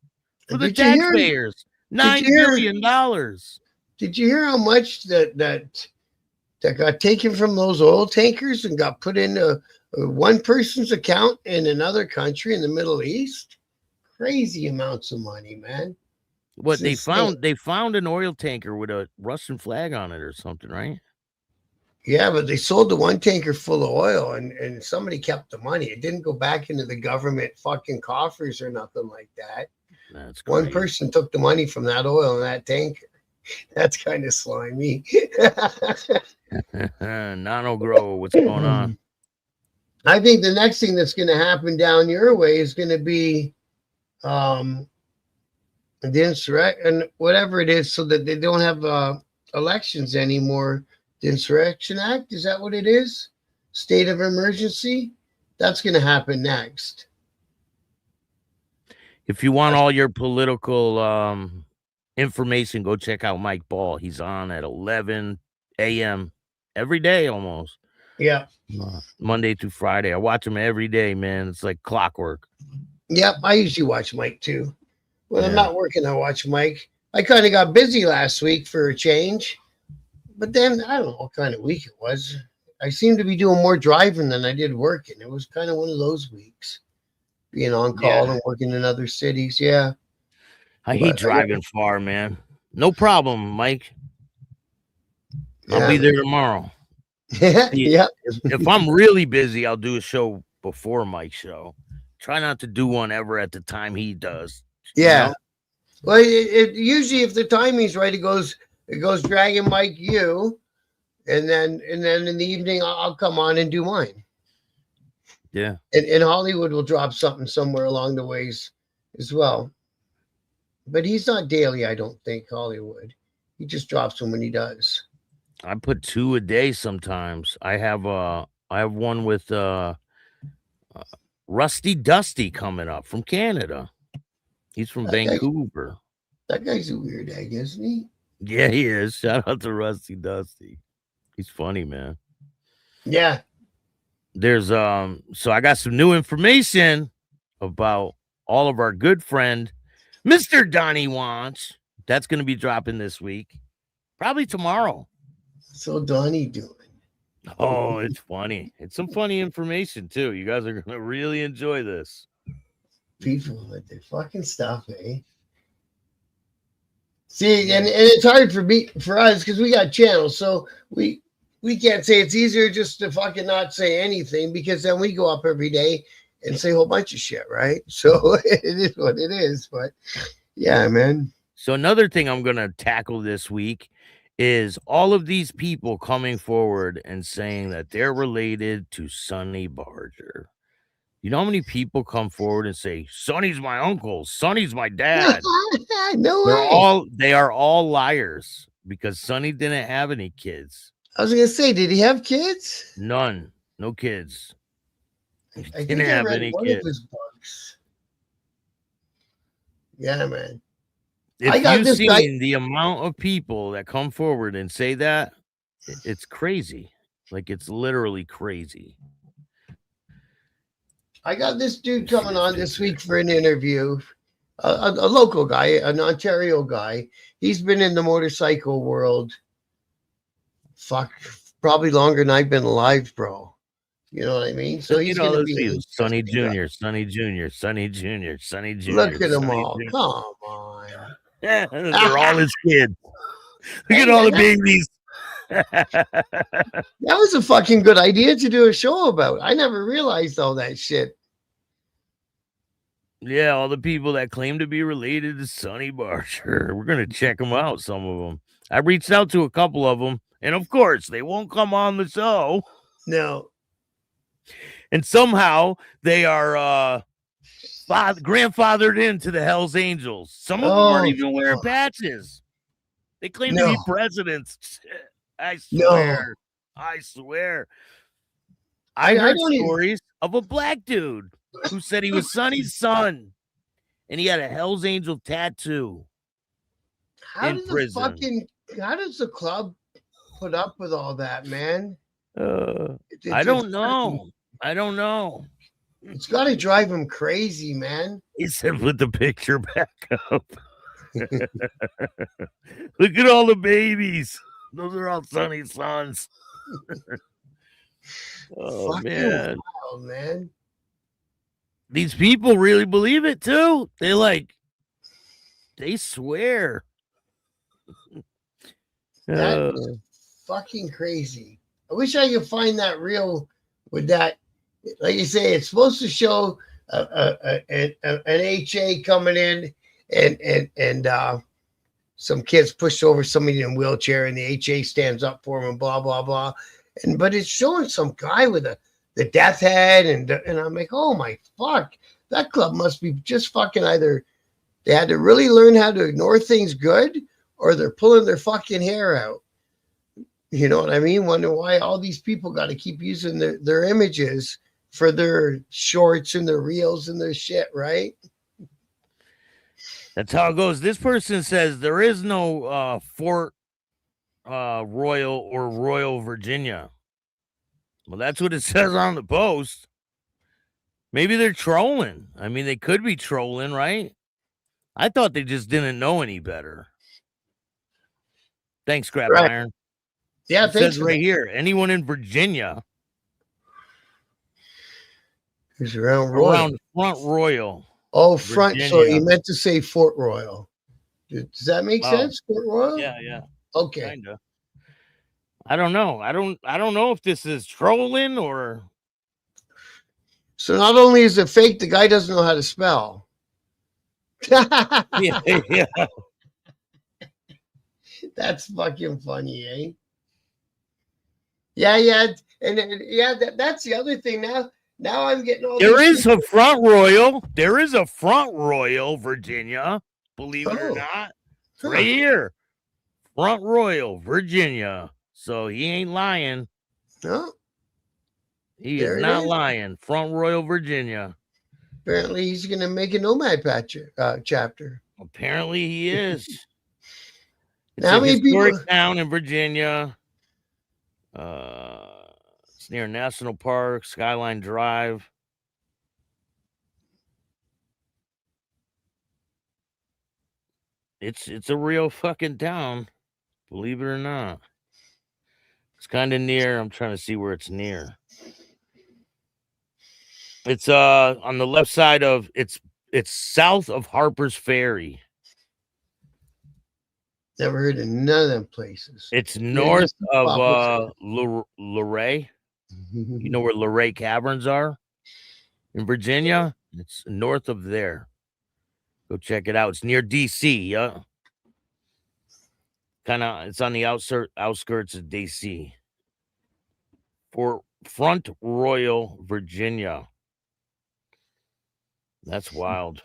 for the taxpayers. $9 billion. Did you hear how much that got taken from those oil tankers and got put into one person's account in another country in the Middle East. Crazy amounts of money, man. What It's insane. they found an oil tanker with a Russian flag on it or something, right? Yeah, but they sold the one tanker full of oil, and somebody kept the money. It didn't go back into the government fucking coffers or nothing like that. That's One crazy. person took the money from that oil in that tanker. That's kind of slimy. Nano Grow, what's going on? I think the next thing that's going to happen down your way is going to be the insurrection, whatever it is, so that they don't have elections anymore. The Insurrection Act, is that what it is? State of emergency? That's going to happen next. If you want all your political information, go check out Mike Ball. He's on at 11 a.m. every day almost. Yeah. Monday through Friday. I watch him every day, man. It's like clockwork. Yep, I usually watch Mike too. When I'm Yeah. not working, I watch Mike. I kind of got busy last week for a change, but then I don't know what kind of week it was. I seemed to be doing more driving than I did working. It was kind of one of those weeks, being on call and working in other cities. Yeah. I hate driving far, man. No problem, Mike. I'll be there tomorrow. Yeah. If I'm really busy, I'll do a show before Mike's show. Try not to do one ever at the time he does. Yeah. You know? Well, it usually, if the timing's right, it goes Dragon Mike you, and then in the evening I'll come on and do mine. Yeah. And Hollywood will drop something somewhere along the ways as well. But he's not daily, I don't think, Hollywood. He just drops them when he does. I put 2 a day sometimes. I have one with Rusty Dusty coming up from Canada. He's from Vancouver. That guy's a weird egg, isn't he? Yeah, he is. Shout out to Rusty Dusty. He's funny, man. Yeah. There's so I got some new information about all of our good friend Mr. Donnie Wants. That's going to be dropping this week. Probably tomorrow. So Donnie doing? Oh, it's funny. It's some funny information too. You guys are going to really enjoy this. People with their fucking stuff, eh? See, and it's hard for us because we got channels, so we can't say. It's easier just to fucking not say anything, because then we go up every day and say a whole bunch of shit, right? So it is what it is. But yeah, man. So another thing I'm going to tackle this week is all of these people coming forward and saying that they're related to Sonny Barger. You know how many people come forward and say, Sonny's my uncle, Sonny's my dad? No way. They are all liars, because Sonny didn't have any kids. I was gonna say, did he have kids? None. No kids. I didn't have any kids. Of his books. Yeah, man. If you've seen the amount of people that come forward and say that, it's crazy. Like, it's literally crazy. I got this dude coming on this week for an interview, a local guy, an Ontario guy. He's been in the motorcycle world, probably longer than I've been alive, bro. You know what I mean? So he's going to be Sonny Jr., Sonny Jr., Sonny Jr., Sonny Jr. Look at them all. Jr. Come on. Yeah, they're all his kids. Look at all the babies. That was a fucking good idea to do a show about. I never realized all that shit. Yeah, all the people that claim to be related to Sonny Barger. We're going to check them out, some of them. I reached out to a couple of them, and of course, they won't come on the show. No. And somehow they are grandfathered into the Hells Angels. Some of them aren't even wearing patches. They claim to be presidents. I swear. I swear. I heard stories of a black dude who said he was Sonny's son, and he had a Hell's Angel tattoo. How does the club put up with all that, man? I don't know. I don't know. It's got to drive him crazy, man. He said, put the picture back up. Look at all the babies. Those are all Sonny's sons. Oh Fucking man, wild, man. these people really believe it too. They swear. That Uh, is fucking crazy. I wish I could find that reel with that. Like you say, it's supposed to show an HA coming in and some kids pushed over somebody in a wheelchair and the HA stands up for him and blah blah blah. And but it's showing some guy with the death head and I'm like, oh my fuck, that club must be just fucking either they had to really learn how to ignore things good or they're pulling their fucking hair out. You know what I mean? Wonder why all these people got to keep using their images for their shorts and their reels and their shit, right? that's how it goes. This person says there is no Fort Royal or Royal Virginia. Well, that's what it says on the post. Maybe they're trolling. I mean, they could be trolling, right? I thought they just didn't know any better. Thanks, Scrap Right. Iron. Yeah, It thanks says for right that. here, anyone in Virginia It's around Royal. around Front Royal. Oh, front. So Virginia. he meant to say Fort Royal. Does that make Oh. sense? Fort Royal? Yeah. Okay. Kinda. I don't know. I don't know if this is trolling or So not only is it fake, the guy doesn't know how to spell. yeah. That's fucking funny, eh? Yeah, and yeah, that's the other thing. Now I'm getting all. There these is a Front Royal. There is a Front Royal, Virginia. Believe it or Oh. not. It's Huh. right here. Front Royal, Virginia. So he ain't lying. No, He There is it not is. lying. Front Royal, Virginia. apparently he's gonna make a Nomad chapter. Apparently he is. It's Now, how a many historic people? town in Virginia. It's near National Park, Skyline Drive. It's a real fucking town, believe it or not. It's kind of near. I'm trying to see where it's near. It's on the left side of it's south of Harper's Ferry. Never heard of none of them places. It's north just of opposite. Luray. You know where Luray Caverns are in Virginia? It's north of there. Go check it out. It's near DC. Yeah. It's on the outskirts of DC. For Front Royal, Virginia. That's wild.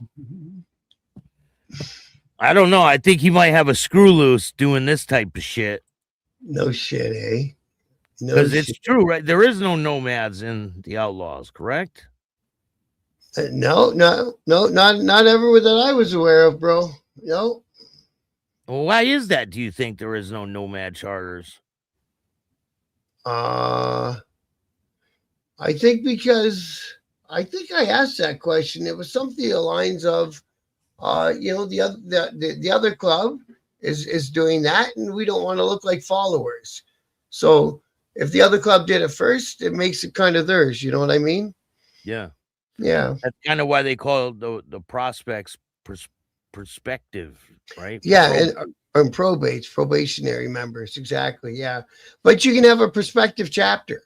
I don't know. I think he might have a screw loose doing this type of shit. No shit, eh? No Because it's shit. true, right? There is no nomads in the Outlaws, correct? No, not ever that I was aware of, bro. No. Well, why is that? Do you think there is no nomad charters? I think because I think I asked that question. It was something along the lines of, the other club is doing that, and we don't want to look like followers. So if the other club did it first, it makes it kind of theirs. You know what I mean? Yeah. Yeah. That's kind of why they call it the prospects perspective, right? Yeah, and probationary members, exactly. Yeah, but you can have a prospective chapter,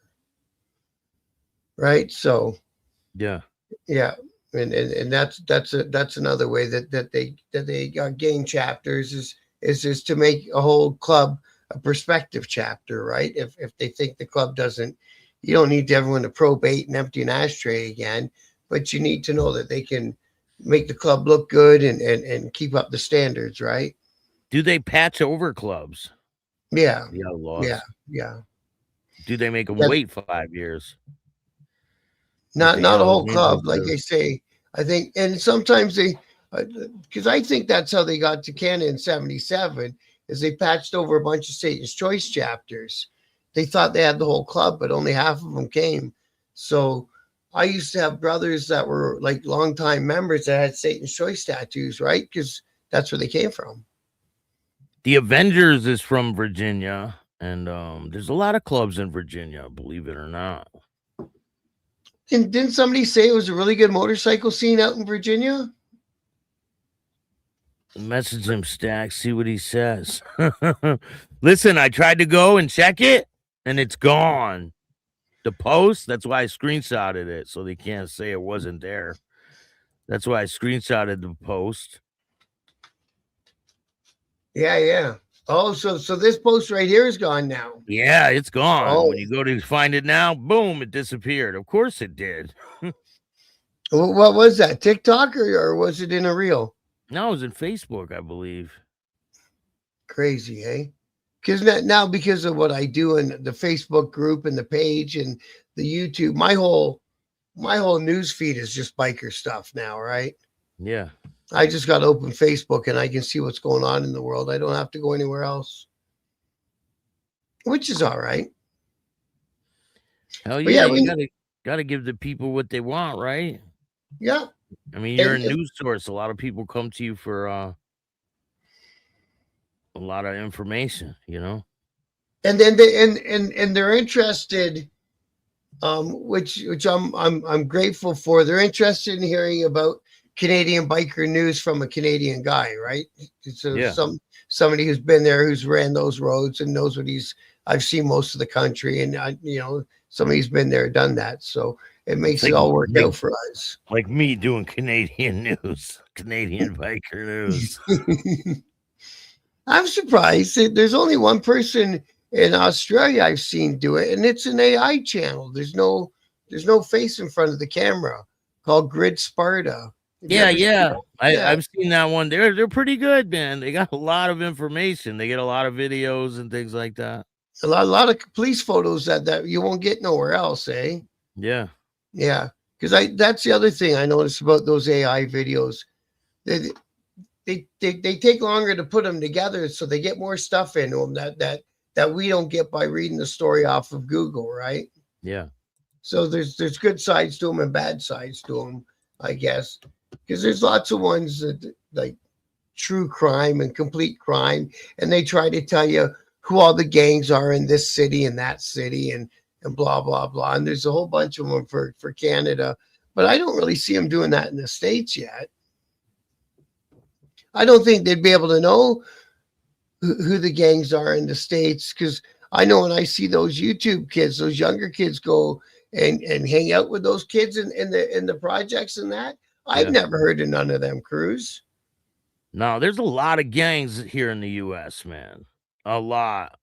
right? So yeah, and that's another way that they gain chapters is to make a whole club a prospective chapter, right? If they think the club doesn't, you don't need everyone to probate and empty an ashtray again, but you need to know that they can make the club look good and keep up the standards, right? Do they patch over clubs? Yeah. The Outlaws. Yeah. Do they make them wait 5 years? Not a whole club, like they say. I think, and sometimes they, because I think that's how they got to Canada in '77, is they patched over a bunch of Satan's Choice chapters. They thought they had the whole club, but only half of them came. So I used to have brothers that were like longtime members that had Satan's Choice tattoos, right? Because that's where they came from. The Avengers is from Virginia. And there's a lot of clubs in Virginia, believe it or not. And didn't somebody say it was a really good motorcycle scene out in Virginia? Message him, Staxx, see what he says. Listen, I tried to go and check it, and it's gone. The post, that's why I screenshotted it, so they can't say it wasn't there. That's why I screenshotted the post. Yeah. Oh, so this post right here is gone now. Yeah, it's gone. Oh. When you go to find it now, boom, it disappeared. Of course it did. What was that? TikTok or was it in a reel? No, it was in Facebook, I believe. Crazy, eh? Because now because of what I do in the Facebook group and the page and the YouTube, my whole news feed is just biker stuff now, right? Yeah. I just got to open Facebook and I can see what's going on in the world. I don't have to go anywhere else, which is all right. Hell yeah, you gotta give the people what they want, right? Yeah. I mean, you're a news source. A lot of people come to you for a lot of information, you know. And then they're interested, which I'm grateful for. They're interested in hearing about Canadian biker news from a Canadian guy, right? So Yeah. Somebody who's been there, who's ran those roads and knows what I've seen most of the country, and somebody's been there, done that. So it makes it all work out for us. Like me doing Canadian news, Canadian biker news. I'm surprised that there's only one person in Australia I've seen do it, and it's an AI channel. There's no face in front of the camera, called Grid Sparta. Yeah. I've seen that one. They're pretty good, man. They got a lot of information. They get a lot of videos and things like that. A lot of police photos that you won't get nowhere else, eh? Yeah. Yeah, because that's the other thing I noticed about those AI videos. They take longer to put them together, so they get more stuff into them that we don't get by reading the story off of Google, right? Yeah. So there's good sides to them and bad sides to them, I guess, because there's lots of ones that like true crime and complete crime, and they try to tell you who all the gangs are in this city and that city and blah blah blah. And there's a whole bunch of them for Canada, but I don't really see them doing that in the States yet. I don't think they'd be able to know who the gangs are in the States, because I know when I see those YouTube kids, those younger kids go and hang out with those kids in the projects and that, I've never heard of none of them crews. No, there's a lot of gangs here in the U.S., man. A lot.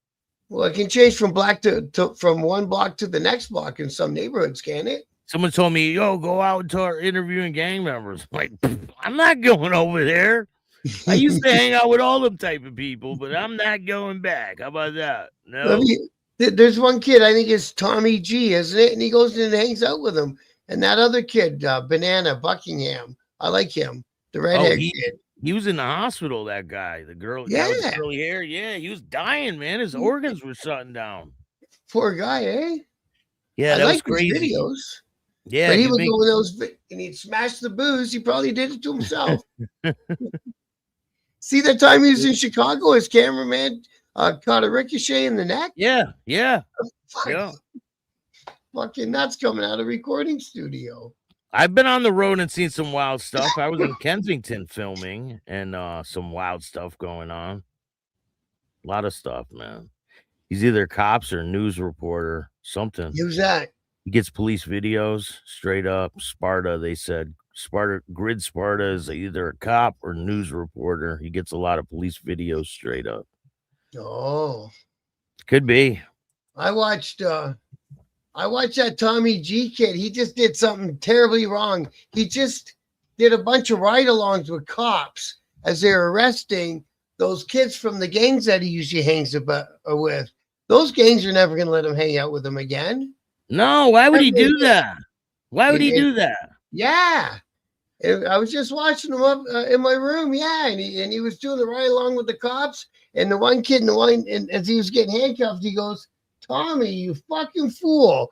Well, it can change from from one block to the next block in some neighborhoods, can it? Someone told me, yo, go out and start interviewing gang members. I'm like, I'm not going over there. I used to hang out with all them type of people, but I'm not going back. How about that? No. There's one kid, I think it's Tommy G, isn't it? And he goes and hangs out with him. And that other kid, Banana Buckingham, I like him. The redhead kid. He was in the hospital, that guy. The girl, yeah, with the curly hair. Yeah, he was dying, man. His organs were shutting down. Poor guy, eh? Yeah, that was crazy. Videos. Yeah, but he would go in those and he'd smash the booze. He probably did it to himself. See that time he was in Chicago, his cameraman caught a ricochet in the neck? Yeah. Fucking nuts coming out of recording studio. I've been on the road and seen some wild stuff. I was in Kensington filming and some wild stuff going on. A lot of stuff, man. He's either cops or news reporter, something. Who's that? He gets police videos straight up. Sparta, they said. Grid Sparta is either a cop or news reporter. He gets a lot of police videos straight up. Oh. Could be. I watched that Tommy G kid. He just did something terribly wrong. He just did a bunch of ride-alongs with cops as they're arresting those kids from the gangs that he usually hangs with. Those gangs are never going to let him hang out with them again. No, why would he do that? Why would he do that? Yeah. I was just watching him up in my room. Yeah. And he was doing the ride-along with the cops. And the one kid, and as he was getting handcuffed, he goes, Tommy, you fucking fool.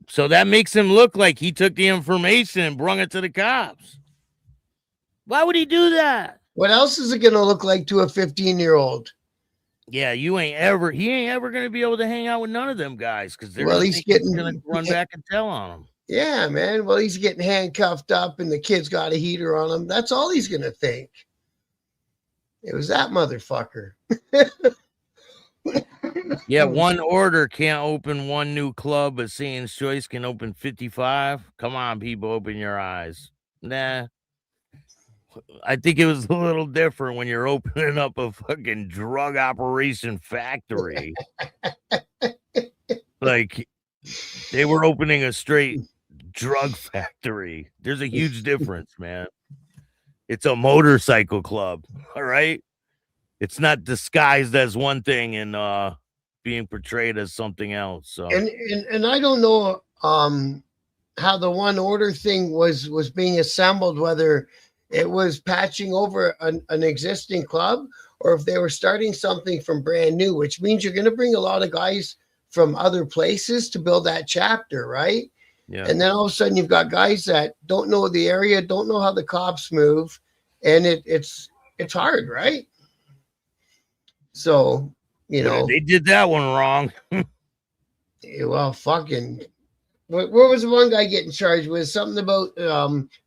So that makes him look like he took the information and brung it to the cops. Why would he do that? What else is it going to look like to a 15-year-old? Yeah, he ain't ever gonna be able to hang out with none of them guys because they're Well, gonna he's think he's gonna getting run back and tell on him. yeah, man. Well, he's getting handcuffed up, and the kid's got a heater on him. That's all he's gonna think. It was that motherfucker. Yeah, one order can't open one new club, but Satan's Choice can open 55. Come on, people, open your eyes. Nah. I think it was a little different when you're opening up a fucking drug operation factory. Like they were opening a straight drug factory. There's a huge difference, man. It's a motorcycle club, all right? It's not disguised as one thing and being portrayed as something else. So And I don't know how the one order thing was being assembled, whether it was patching over an existing club or if they were starting something from brand new, which means you're going to bring a lot of guys from other places to build that chapter, right? yeah. And then all of a sudden you've got guys that don't know the area, don't know how the cops move, and it's hard, right? So, you know, They did that one wrong. well, fucking what was the one guy getting charged with? Something about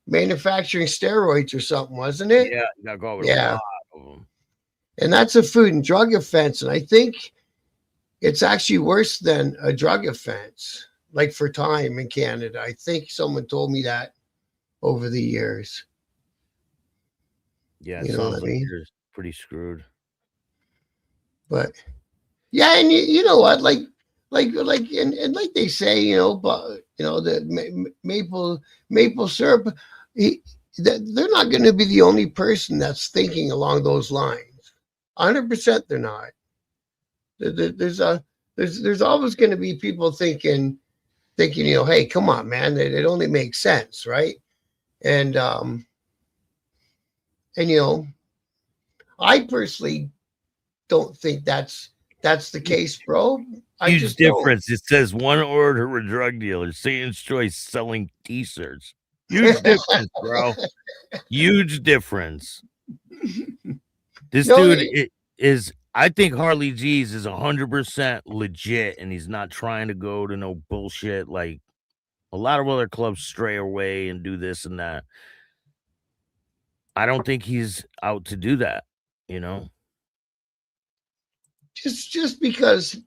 manufacturing steroids or something, wasn't it? Yeah, you got caught with Yeah. a lot of them. And that's a food and drug offense. And I think it's actually worse than a drug offense, like for time in Canada. I think someone told me that over the years. Yeah, it You know sounds what I like mean? you're pretty screwed. But yeah, and you know what? Like and like they say, you know, but you know, the maple syrup, they're not going to be the only person that's thinking along those lines. 100% they're not. There's always going to be people thinking, you know, hey, come on, man, it only makes sense, right? And you know, I personally don't think that's the case, bro. I Huge just don't. difference. It says one order with drug dealers. Satan's Choice selling T-shirts. Huge difference, bro. Huge difference. This No, dude is. I think Harley G's is 100% legit, and he's not trying to go to no bullshit like a lot of other clubs stray away and do this and that. I don't think he's out to do that, you know? just because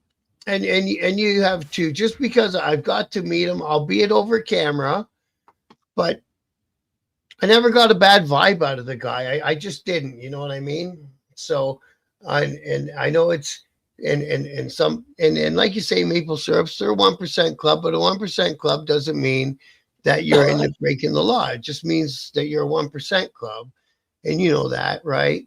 and you have to, just because I've got to meet him, albeit over camera, but I never got a bad vibe out of the guy. I just didn't, you know what I mean? So and I know it's and some and like you say, maple syrups, they're a 1% club, but a 1% club doesn't mean that you're into breaking the law. It just means that you're a 1% club, and you know that, right?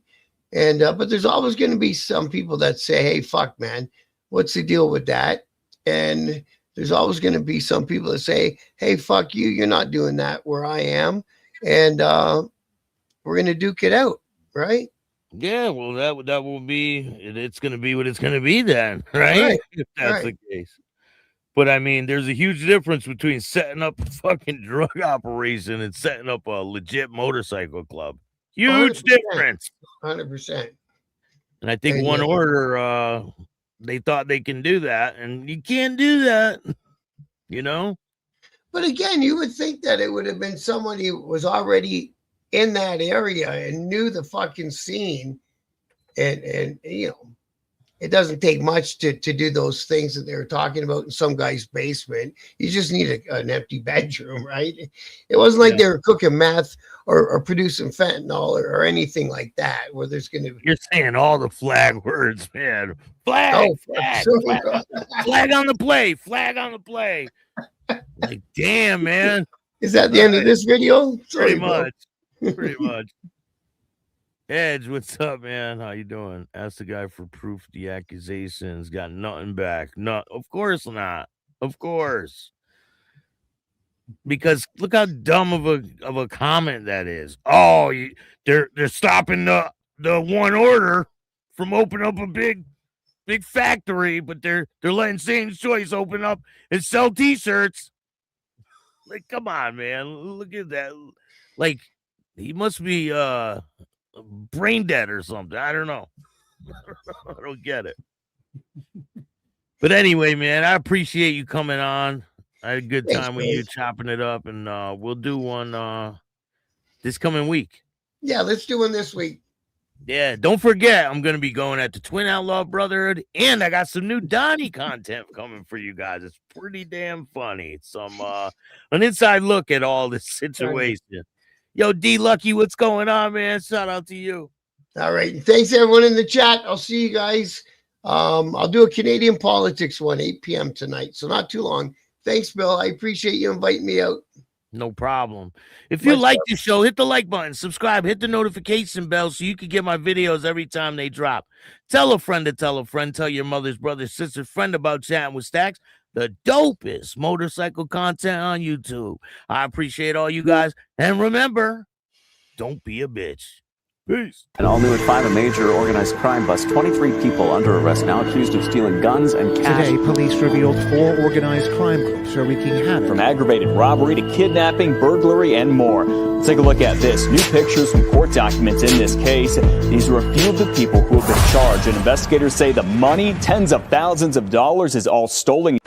And but there's always going to be some people that say, "Hey, fuck, man, what's the deal with that?" And there's always going to be some people that say, "Hey, fuck you, you're not doing that where I am," and we're going to duke it out, right? Yeah, well, that will be it's going to be what it's going to be then, right? If that's Right. the case. But I mean, there's a huge difference between setting up a fucking drug operation and setting up a legit motorcycle club. Huge 100%. difference. 100%. And I think And, one order, they thought they can do that, and you can't do that, you know? But again, you would think that it would have been somebody who was already in that area and knew the fucking scene, and you know, it doesn't take much to do those things that they were talking about in some guy's basement. You just need an empty bedroom, right? It wasn't like they were cooking meth or producing fentanyl or anything like that, where there's going to be. You're saying all the flag words, man. Flag, flag, flag, flag on the play, flag on the play. Like, damn, man. Is that the end of this video? Sorry, Pretty much. Edge, what's up, man? How you doing? Ask the guy for proof of the accusations. Got nothing back. No, of course not. Of course. Because look how dumb of a comment that is. Oh, they're stopping the one order from opening up a big factory, but they're letting Satan's Choice open up and sell T-shirts. Like, come on, man. Look at that. Like, he must be brain dead or something. I don't know. I don't get it. But anyway, man, I appreciate you coming on. I had a good time with you chopping it up, and we'll do one this coming week. Yeah, let's do one this week. Yeah, don't forget, I'm going to be going at the Twin Outlaw Brotherhood, and I got some new Donnie content coming for you guys. It's pretty damn funny. Some an inside look at all this situation. Yo, D Lucky, what's going on, man? Shout out to you. All right. Thanks, everyone in the chat. I'll see you guys. I'll do a Canadian politics one, 8 p.m. tonight, so not too long. Thanks, Bill. I appreciate you inviting me out. No problem. If you like the show, hit the like button, subscribe, hit the notification bell so you can get my videos every time they drop. Tell a friend to tell a friend. Tell your mother's brother, sister's friend about Chatting with Staxx, the dopest motorcycle content on YouTube. I appreciate all you guys. And remember, don't be a bitch. Peace. And all new at 5, a major organized crime bust. 23 people under arrest now accused of stealing guns and cash. Today, police revealed 4 organized crime groups are wreaking havoc. From aggravated robbery to kidnapping, burglary, and more. Let's take a look at this. New pictures from court documents in this case. These are a few of the people who have been charged. And investigators say the money, tens of thousands of dollars, is all stolen.